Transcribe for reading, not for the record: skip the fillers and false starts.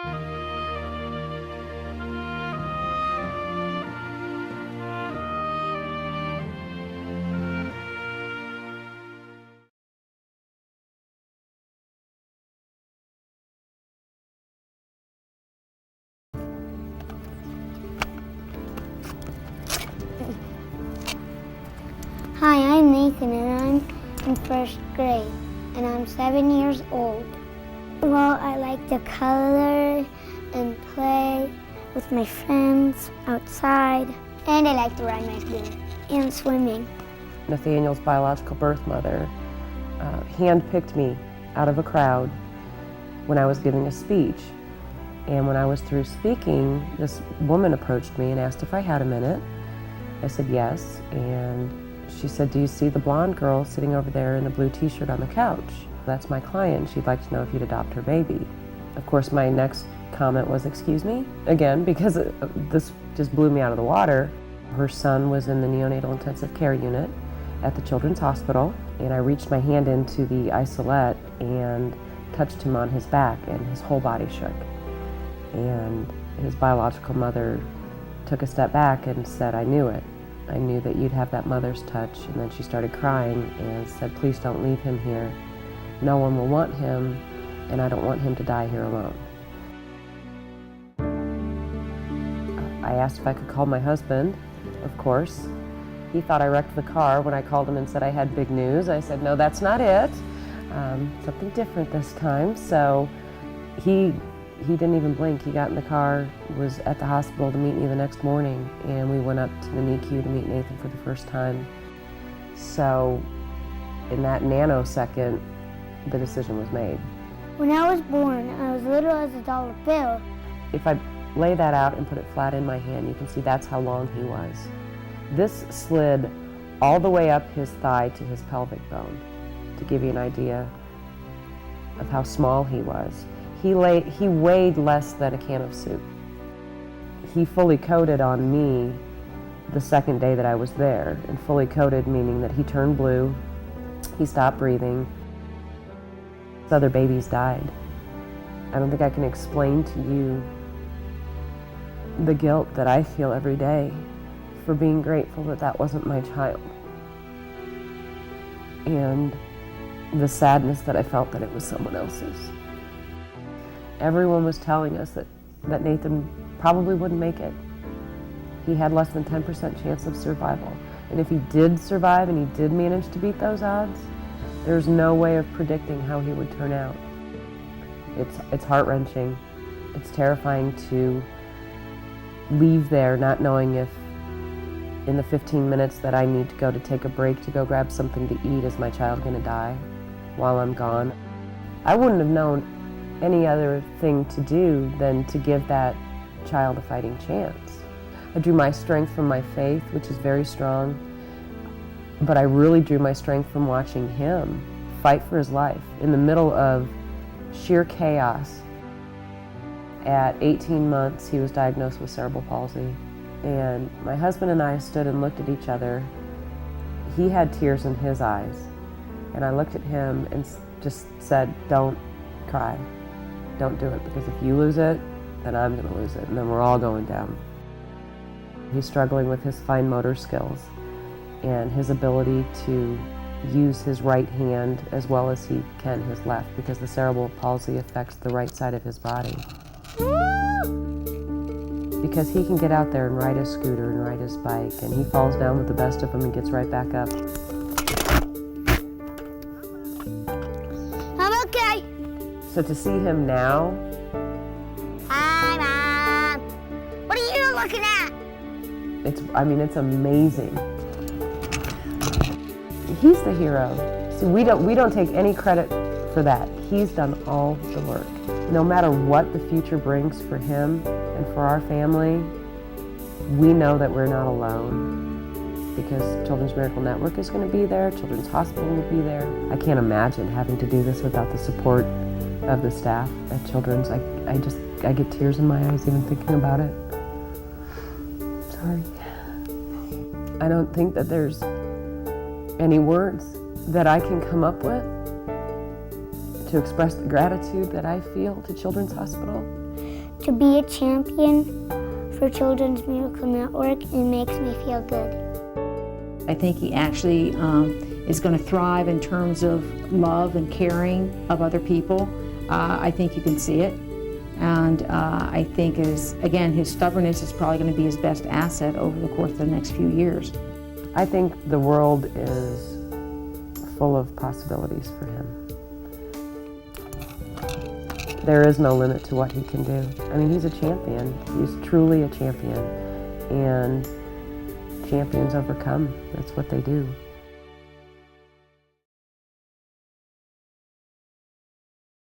Hi, I'm Nathan and I'm in first grade and I'm 7 years old. Well, I like to color and play with my friends outside, and I like to ride my scooter and swimming. Nathaniel's biological birth mother handpicked me out of a crowd when I was giving a speech. And when I was through speaking, this woman approached me and asked if I had a minute. I said yes, and she said, "Do you see the blonde girl sitting over there in the blue t-shirt on the couch? That's my client. She'd like to know if you'd adopt her baby." Of course, my next comment was, "Excuse me?" Again, because this just blew me out of the water. Her son was in the neonatal intensive care unit at the Children's Hospital, and I reached my hand into the isolette and touched him on his back, and his whole body shook. And his biological mother took a step back and said, "I knew it. I knew that you'd have that mother's touch." And then she started crying and said, "Please don't leave him here. No one will want him, and I don't want him to die here alone." I asked if I could call my husband, of course. He thought I wrecked the car when I called him and said I had big news. I said, "No, that's not it. Something different this time." So he didn't even blink. He got in the car, was at the hospital to meet me the next morning, and we went up to the NICU to meet Nathan for the first time. So in that nanosecond, the decision was made. When I was born, I was little as a dollar bill. If I lay that out and put it flat in my hand, you can see that's how long he was. This slid all the way up his thigh to his pelvic bone, to give you an idea of how small he was. He weighed less than a can of soup. He fully coated on me the second day that I was there, and fully coated meaning that he turned blue, he stopped breathing. Other babies died. I don't think I can explain to you the guilt that I feel every day for being grateful that that wasn't my child, and the sadness that I felt that it was someone else's. Everyone was telling us that Nathan probably wouldn't make it. He had less than 10% chance of survival. And if he did survive and he did manage to beat those odds, there's no way of predicting how he would turn out. It's heart-wrenching. It's terrifying to leave there not knowing if in the 15 minutes that I need to go to take a break to go grab something to eat, is my child going to die while I'm gone? I wouldn't have known any other thing to do than to give that child a fighting chance. I drew my strength from my faith, which is very strong, but I really drew my strength from watching him fight for his life in the middle of sheer chaos. At 18 months, he was diagnosed with cerebral palsy, and my husband and I stood and looked at each other. He had tears in his eyes, and I looked at him and just said, "Don't cry. Don't do it, because if you lose it, then I'm going to lose it, and then we're all going down." He's struggling with his fine motor skills and his ability to use his right hand as well as he can his left, because the cerebral palsy affects the right side of his body. Because he can get out there and ride his scooter and ride his bike, and he falls down with the best of them and gets right back up. I'm okay. So to see him now, Hi, Mom. What are you looking at? it's amazing. He's the hero. So we don't take any credit for that. He's done all the work. No matter what the future brings for him and for our family, we know that we're not alone, because Children's Miracle Network is going to be there, Children's Hospital will be there. I can't imagine having to do this without the support of the staff at Children's. I get tears in my eyes even thinking about it. Sorry. I don't think that there's any words that I can come up with to express the gratitude that I feel to Children's Hospital To be a champion for Children's Miracle Network, it makes me feel good. I think he actually is going to thrive in terms of love and caring of other people. I think you can see it. And I think, again, his stubbornness is probably going to be his best asset over the course of the next few years. I think the world is full of possibilities for him. There is no limit to what he can do. I mean, he's a champion. He's truly a champion. And champions overcome. That's what they do.